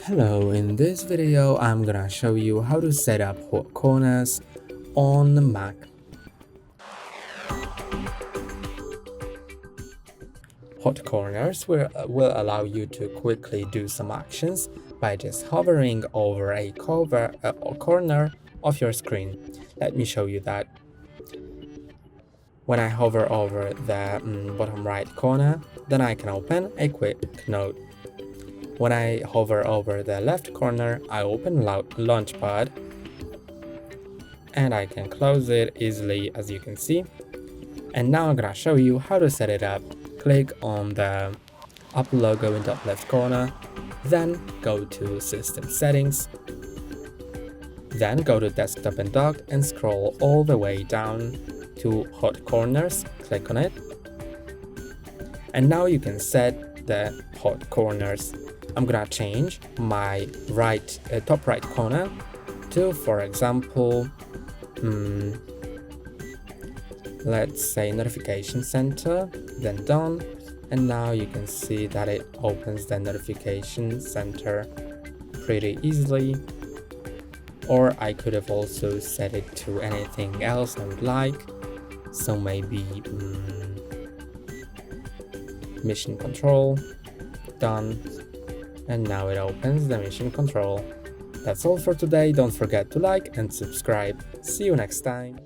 Hello, in this video I'm gonna show you how to set up hot corners on the Mac. Hot corners will allow you to quickly do some actions by just hovering over a corner of your screen. Let me show you that. When I hover over the bottom right corner, then I can open a quick note. When I hover over the left corner, I open Launchpad and I can close it easily, as you can see. And now I'm gonna show you how to set it up. Click on the up logo in the top left corner, then go to System Settings, then go to Desktop and Dock and scroll all the way down to Hot Corners, click on it. And now you can set the hot corners. I'm gonna change my top right corner to, for example, let's say Notification Center, then done. And now you can see that it opens the Notification Center pretty easily. Or I could have also set it to anything else I would like. So maybe Mission Control, done. And now it opens the Mission Control. That's all for today. Don't forget to like and subscribe. See you next time.